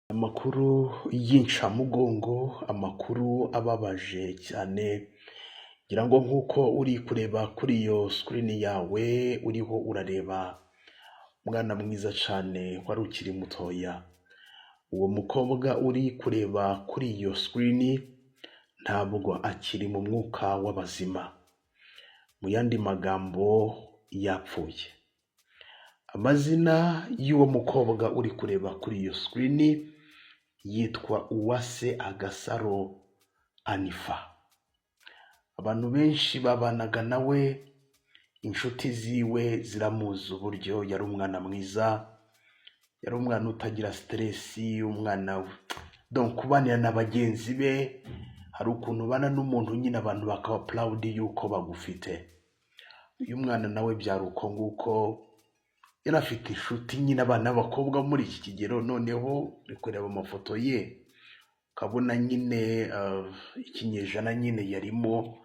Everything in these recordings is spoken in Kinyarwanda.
Amakuru y'incamugongo, amakuru ababaje cyane, ngira ngo nk'uko uri kureba kuri iyo sikirini yawe uriho urareba umwana mwiza cyane wari ukiri mutoya. Uwo mukobwa uri kureba kuri iyo sikirini ntabwo akiri mu mwuka w'abazima, mu yandi magambo yapfuye. Amazina y'uwo mukobwa uri kureba kuri iyo sikirini yitwa Uwase Agasaro Anifa. Abantu benshi babanaga nawe, inshuti ziwe ziramuzi uburyo yari umwana mwiza, yari umwana utagira stresi, umwana kubanira na bagenzi be, hari ukuntu ubana n'umuntu nyine abantu bakaba proud yuko bagufite. Uyu mwana nawe byari uko nguko, yari afite inshuti nyine abana b'abakobwa muri iki kigero. Noneho uri kureba amafoto ye ukabona nyine ikinyejana nyine yarimo,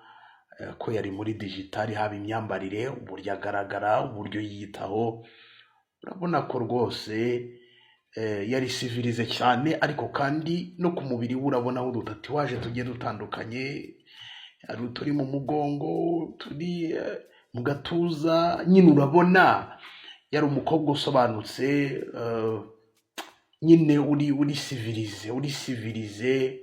ko yari muri digitali, haba imyambarire, uburyo agaragara, uburyo yiyitaho, urabona ko rwose yari civilize cyane. Ariko kandi no ku mubiri we urabonaho udutatuwaje tugiye dutandukanye, hari uturi mu mugongo, turi mu gatuza, nyine urabona yari umukobwa usobanutse, nyine uri civilize,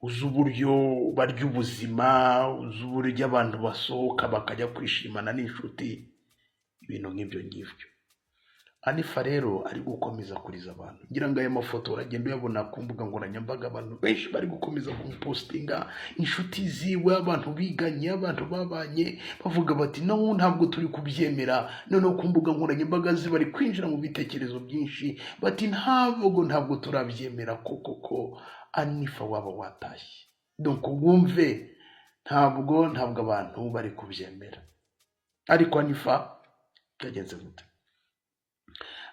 uzi uburyo barya ubuzima, uzi uburyo abantu basohoka bakajya kwishimana n'inshuti, ibintu nk'ibyo ngibyo. Anifa rero ari gukomeza kuriza abantu, ngira ngo aya mafoto uragenda uyabona ku mbuga nkoranyambaga, abantu benshi bari gukomeza kumupostinga, inshuti ziwe, abantu biganye, abantu babanye, bavuga bati no ntabwo turi kubyemera. Noneho ku mbuga nkoranyambaga bari kwinjira mu bitekerezo byinshi, bati ntabwo turabyemera koko Anifa waba watashye. Wumve ntabwo abantu bari kubyemera. Ariko Anifa byagenze gute?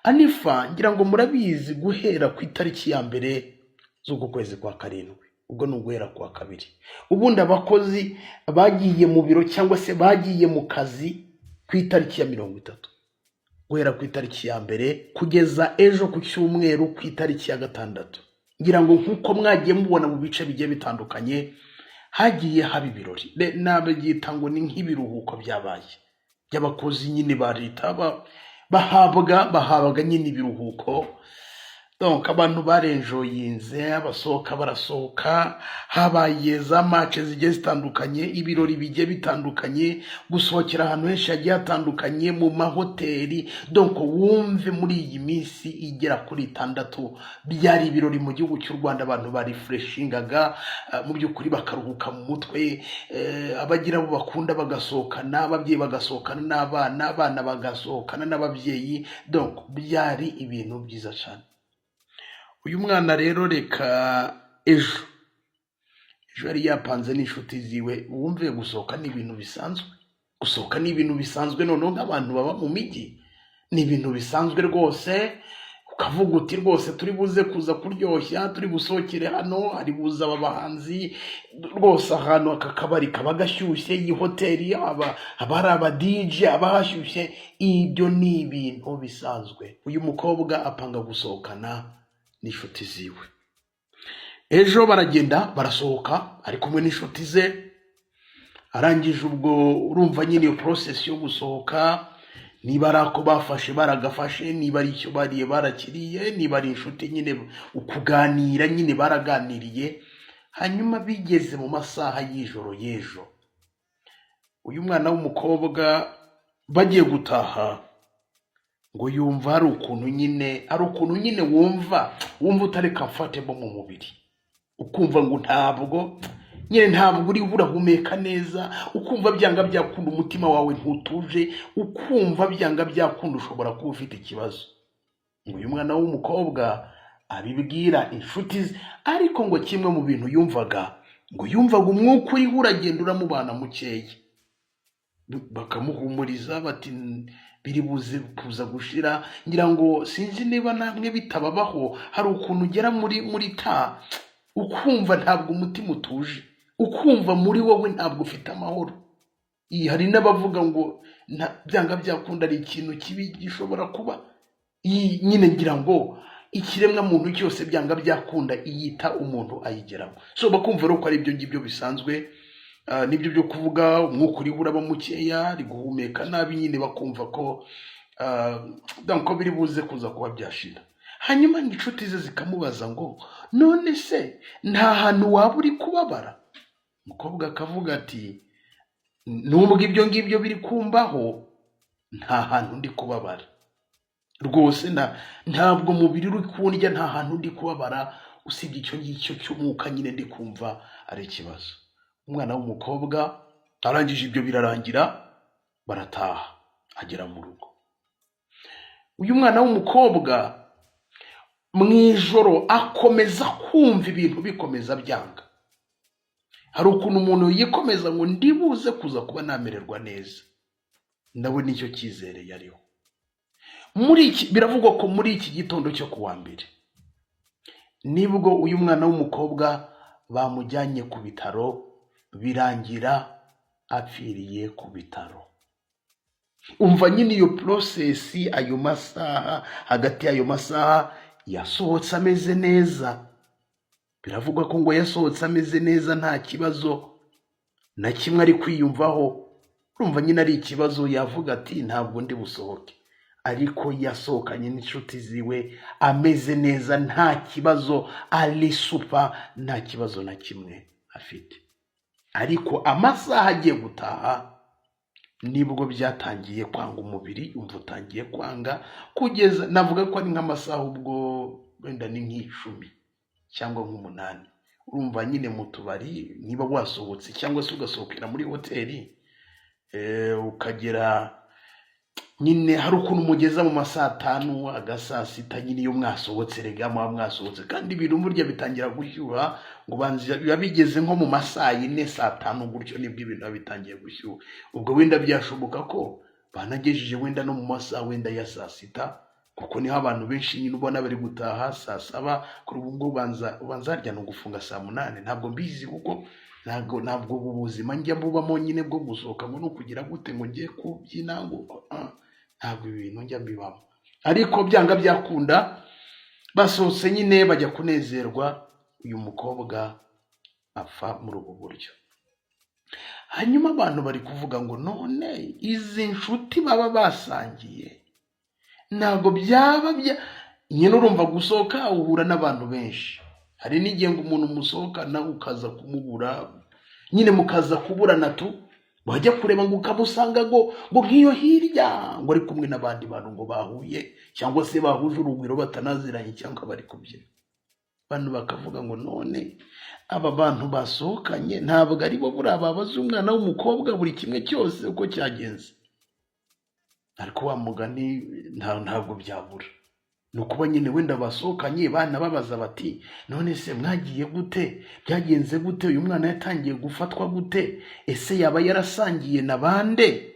Anifa ngira ngo murabizi, guhera ku itariki ya mbere z'uku kwezi kwa karindwi, ubwo ni uguhera ku wa kabiri, ubundi abakozi bagiye mu biro cyangwa se bagiye mu kazi ku itariki ya 30, guhera ku itariki ya mbere kugeza ejo ku cyumweru ku itariki ya 6. Ngira ngo nk'uko mwagiye mubona mu bice bigiye bitandukanye hagiye haba ibirori, nabyita ngo ni nk'ibiruhuko byabaye by'abakozi nyine ba leta, bahabwaga nyine ibiruhuko. Abantu barenjoyinze, abasohoka barasohoka, habaye za match zigiye zitandukanye, ibirori bigiye bitandukanye, gusohokera ahantu henshi hagiye hatandukanye, mu mahoteli. Wumve muri iyi minsi igera kuri 6 byari ibirori mu gihugu cy'u Rwanda. Abantu barefreshingaga mu by'ukuri, bakaruhuka mu mutwe, abagira abo bakunda bagasohokana, ababyeyi bagasohokana n'abana, abana bagasohokana n'ababyeyi. Byari ibintu byiza cyane. Uyu mwana rero reka ejo yari yapanze n'inshuti ziwe, wumve gusohoka ni ibintu bisanzwe, gusohoka ni ibintu bisanzwe. Noneho nk'abantu baba mu mijyi ni ibintu bisanzwe rwose, ukavuga uti rwose turi buze kuza kuryoshya, turi busohokere hano, hari buza aba bahanzi rwose, ahantu aka kabari kaba gashyushye, iyi hoteli haba hari aba DJ aba hashyushye. Ibyo ni ibintu bisanzwe. Uyu mukobwa apanga gusohokana n'inshuti ziwe. Ejo baragenda barasohoka ari kumwe n'inshuti ze, arangije ubwo urumva nyine iyo process yo gusohoka, niba ari ako bafashe baragafashe, niba ari icyo bariye barakiriye, niba ari inshuti nyine ukuganira nyine baraganiriye. Hanyuma bigeze mu masaha y'ijoro y'ejo, uyu mwana w'umukobwa bagiye gutaha, ngo yumva hari ukuntu nyine wumva utari comfortable mu mubiri, ukumva ngo ntabwo uri burahumeka neza, ukumva byanga byakunda umutima wawe ntutuje, ukumva byanga byakunda ushobora kuba ufite ikibazo. Uyu mwana w'umukobwa abibwira inshuti ze, ariko ngo kimwe mu bintu yumvaga umwuka uriho uragenda uramubana mukeya. Bakamuhumuriza bati biri buze kuza gushira. Ngira ngo sinzi niba namwe bitababaho, hari ukuntu ugera muri ukumva ntabwo umutima utuje, ukumva muri wowe ntabwo ufite amahoro. Hari n'abavuga ngo byanga byakunda ari ikintu kibi gishobora kuba. Nyine ngira ngo ikiremwa muntu cyose byanga byakunda iyita umuntu ayigeramo. So bakumva rero ko ari ibyo ngibyo bisanzwe, nibyo byo kuvuga umwuka uri buraba mukeya, ari guhumeka nabi, nyine bakumva ko ko biri buze kuza kuba byashira. Hanyuma inshuti ze zikamubaza ngo none se nta hantu waba uri kubabara? Umukobwa akavuga ati nubwo ibyo ngibyo biri kumbaho, nta hantu ndi kubabara rwose, ntabwo mubiri uri kundya, nta hantu ndi kubabara, usibye icyo ngicyo cy'umwuka nyine ndi kumva ari ikibazo. Umwana w'umukobwa arangije ibyo birarangira, barataha, agera mu rugo. Uyu mwana w'umukobwa mu ijoro akomeza kumva ibintu bikomeza byanga. Hari ukuntu umuntu yikomeza ngo ndibuze kuza kuba namererwa neza, nawe nicyo cyizere yariho. Biravugwa ko muri iki gitondo cyo kuwa mbere nibwo uyu mwana w'umukobwa bamujyanye ku bitaro, birangira apfiriye ku bitaro. Umva nyine iyo process, ayo masaha, hagati y'ayo masaha yasohotse ameze neza. Biravugwa ko ngo yasohotse ameze neza, nta kibazo na kimwe ari kwiyumvaho. Urumva nyine ari ikibazo, yavuga ati ntabwo ndi busohoke, ariko yasohokanye n'inshuti ziwe ameze neza, nta kibazo, ari super, nta kibazo na kimwe afite. Ariko amasaha agiye gutaha nibwo byatangiye kwanga umubiri, umva utangiye kwanga, kugeza navuga ko ari nk'amasaha ubwo wenda ni nk'icumi cyangwa nk'umunani. Urumva nyine mu tubari niba wasohotse cyangwa se ugasohokera muri hoteli, ukagera nyine hari ukuntu mugeza mu masaha 5 agasa sita, nyine iyo mwasohotse rega mwasohotse, kandi ibintu burya bitangira gushyuha, ngo banze biba bigeze nko mu masaha 4 saa 5 gutyo nibwo ibintu bitangiye gushyuha. Ubwo wenda byashoboka ko banagejeje wenda no mu masaha wenda ya saa 6, kuko niho abantu benshi nyine ubona bari gutaha saa 7. Kuri ubu ngo ubanza harya no gufunga saa 8, ntabwo mbizi kuko ntabwo ubuzima njya bubamo nyine bwo gusohoka ngo no kugira gute ngo ngiye kubyina ngo ntabwo ibintu njya mbibamo. Ariko byanga byakunda basohotse nyine bajya kunezerwa, uyu mukobwa apfa muri ubu buryo. Hanyuma abantu bari kuvuga ngo none izi nshuti baba basangiye ntabwo byaba nyine, urumva gusohoka uhura n'abantu benshi, hari n'igihe ngo umuntu musohokana ukaza kumubura, nyine mukaza kuburana tu, wajya kureba ngo ukamusanga ngo nk'iyo hirya ngo ari kumwe n'abandi bantu ngo bahuye cyangwa se bahuje urugwiro batanaziranye cyangwa bari kubyina. Abantu bakavuga ngo none aba bantu basohokanye ntabwo ari bo buriya babaza umwana w'umukobwa buri kimwe cyose uko cyagenze. Ariko wa mugani ntabwo byabura, ni ukuba nyine wenda basohokanye bana babaza bati none se mwagiye gute, byagenze gute, uyu mwana yatangiye gufatwa gute, ese yaba yarasangiye na bande,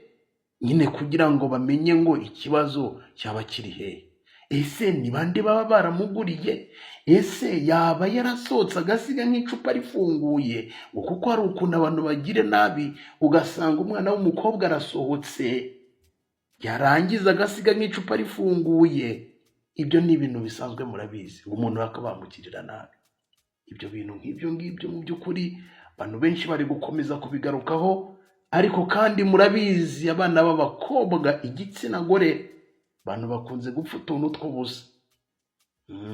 nyine kugira ngo bamenye ngo ikibazo cyaba kiri hehe. Ese ni bande baba baramuguriye, ese yaba yarasohotse agasiga nk'icupa rifunguye, kuko hari ukuntu abantu bagira nabi, ugasanga umwana w'umukobwa arasohotse yarangiza agasiga nk'icupa rifunguye. Ibyo ni ibintu bisanzwe murabizi, umuntu akabamukirira nabi. Ibyo bintu nk'ibyo ngibyo mu by'ukuri abantu benshi bari gukomeza kubigarukaho, ariko kandi murabizi abana b'abakobwa, igitsina gore, abantu bakunze gupfa utuntu tw'ubusa.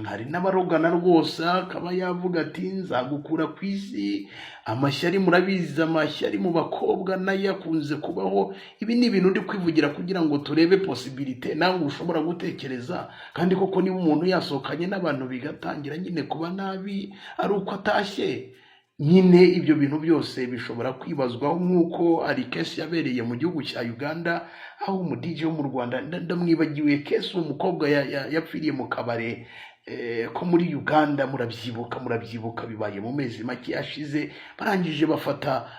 Hari n'abarogana rwose akaba yavuga ati nzagukura ku isi. Amashyari murabizi, amashyari mu bakobwa nayo akunze kubaho. Ibi ni ibintu ndi kwivugira kugira ngo turebe possibility nawe ushobora gutekereza, kandi koko niba umuntu yasohokanye n'abantu bigatangira nyine kuba nabi ari uko atashye, nyine ibyo bintu byose bishobora kwibazwaho, nk'uko ari kesi yabereye mu gihugu cya Uganda, aho umudije wo mu Rwanda ndamwibagiwe kesi umukobwa yapfiriye mu kabare ko muri Uganda. Murabyibuka bibaye mu mezi make yashize, barangije bafata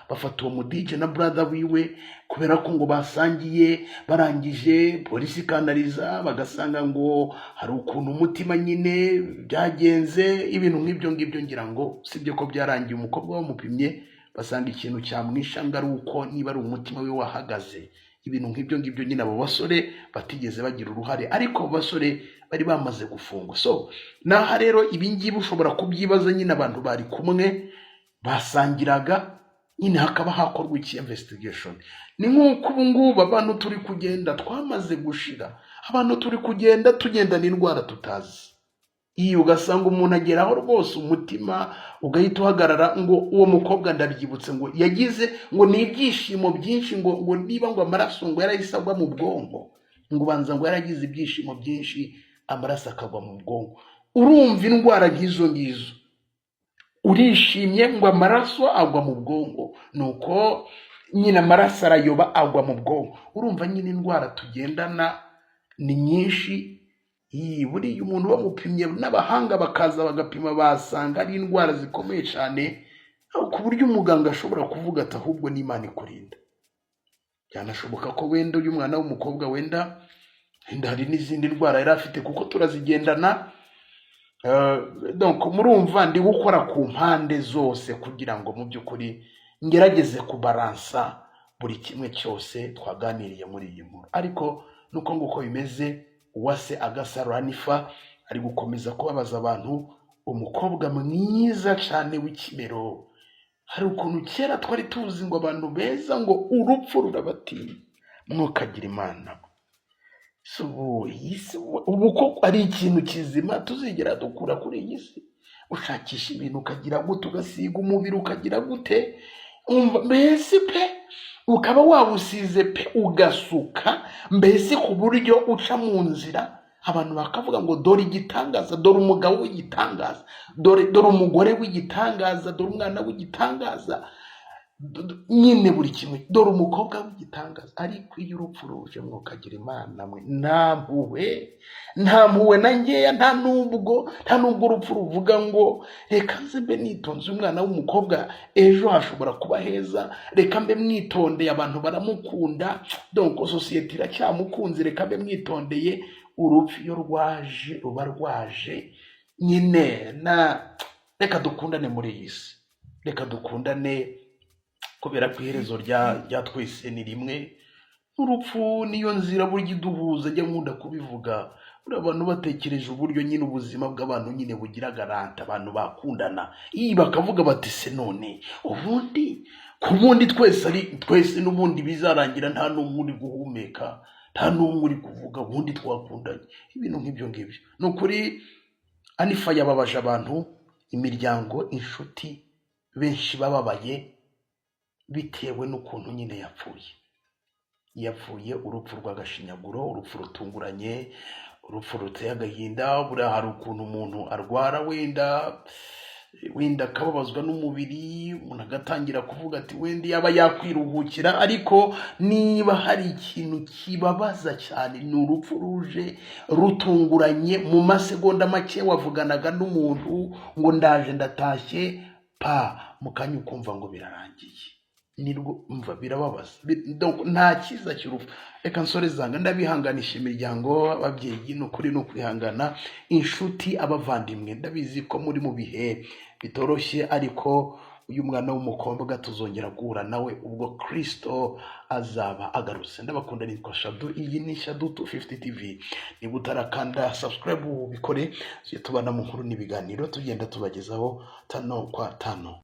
uwo mudije na brother wiwe kubera ko ngo basangiye, barangije polisi kanariza bagasanga ngo hari ukuntu umutima nyine byagenze, ibintu nk'ibyo ngibyo. Ngira ngo sibyo ko byarangiye umukobwa bamupimye basanga ikintu cyamwisha ngo ari uko niba ari umutima we wahagaze, ibintu nk'ibyo ngibyo nyine abo basore batigeze bagira uruhare, ariko abo basore bari bamaze gufungwa. So naha rero ibi ngibi ushobora kubyibaza, nyine abantu bari kumwe basangiraga, nyine hakaba hakorwa iki investigation. Ni nk'uko ubu ngubu abantu turi kugenda twamaze gushira, abantu turi kugenda tugendana indwara tutazi. Iyo ugasanga umuntu ageraho rwose umutima ugahita uhagarara, ngo uwo mukobwa ndabyibutse ngo yagize ngo ni ibyishimo byinshi, ngo niba ngo amaraso ngo yarahise agwa mu bwonko, ngo ubanza ngo yaragize ibyishimo byinshi amaraso akagwa mu bwonko. Urumva indwara nk'izo ngizo, urishimye ngo amaraso agwa mu bwonko, nuko nyine amaraso arayoba agwa mu bwonko. Urumva nyine indwara tugendana ni nyinshi. Buriya umuntu bamupimye n'abahanga bakaza bagapima basanga ari indwara zikomeye cyane, ku buryo umuganga ashobora kuvuga ati ahubwo n'Imana ikurinda. Byanashoboka ko wenda uyu mwana w'umukobwa wenda hari n'izindi ndwara yari afite, kuko turazigendana. Donc murumva ndi gukora ku mpande zose kugira ngo mu by'ukuri ngerageze kubaransa buri kimwe cyose twaganiriye muri iyi nkuru. Ariko nuko nguko bimeze, Uwase Agasaro Hanifa ari gukomeza kubabaza abantu. Umukobwa mwiza cyane w'ikimero. Hari ukuntu kera twari tuzi ngo abantu beza ngo urupfu rurabatinya, mwokagira Imana. So ubu ko ari ikintu kizima tuzigera dukura kuri iyi si? Ushakisha ibintu ukagira gute, ugasiga umubiri ukagira gute, mbese pe ukaba wawusize pe ugasuka, mbese ku buryo uca mu nzira abantu bakavuga ngo dore igitangaza, dore umugabo w'igitangaza, dore umugore w'igitangaza, dore umwana w'igitangaza, nyine buri kimwe, dore umukobwa w'igitangaza. Ariko iyo urupfu ruje mwokagira Imana mwe, nta mpuhwe na ngeya, nta nubwo urupfu ruvuga ngo reka nze mbe nitonze umwana w'umukobwa ejo hashobora kuba heza, reka mbe mwitondeye abantu baramukunda, donc societe iracyamukunze, reka mbe mwitondeye. Urupfu iyo rwaje ruba rwaje nyine. Reka dukundane muri iyi si, reka dukundane, kubera ko iherezo rya twese ni rimwe. Urupfu niyo nzira burya iduhuza, ajya nkunda kubivuga. Abantu batekereje uburyo nyine ubuzima bw'abantu nyine bugira garanta, abantu bakundana bakavuga bati se none ubundi twese n'ubundi bizarangira nta n'umwe uri guhumeka, nta n'umwe uri kuvuga, ubundi twakundanye. Ibintu nk'ibyo ngibyo ni ukuri. Hanifa yababaje abantu, imiryango, inshuti benshi bababaye bitewe n'ukuntu nyine yapfuye urupfu rw'agashinyaguro, urupfu rutunguranye, urupfu ruteye agahinda. Buriya hari ukuntu umuntu arwara wenda akababazwa n'umubiri, umuntu agatangira kuvuga ati wenda yaba yakwiruhukira, ariko niba hari ikintu kibabaza cyane ni urupfu ruje rutunguranye. Mu masegonda make wavuganaga n'umuntu ngo ndaje ndatashye, mu kanya ukumva ngo birarangiye. Nirwo umva birababaza. Nta cyiza cy'urupfu. Reka nsorezanga ndabihanganisha imiryango, ababyeyi, n'ukuri no kwihangana, inshuti, abavandimwe. Ndabizi ko muri mu bihe bitoroshye, ariko uyu mwana w'umukobwa tuzongera guhura nawe ubwo Kristo azaba agarutse. Ndabakunda, nitwa Shadu, iyi ni Shadu 250 TV. Niba utarakanda subscribe ubikore, tujye tubana mu nkuru n'ibiganiro tugenda tubagezaho tano kwa tano.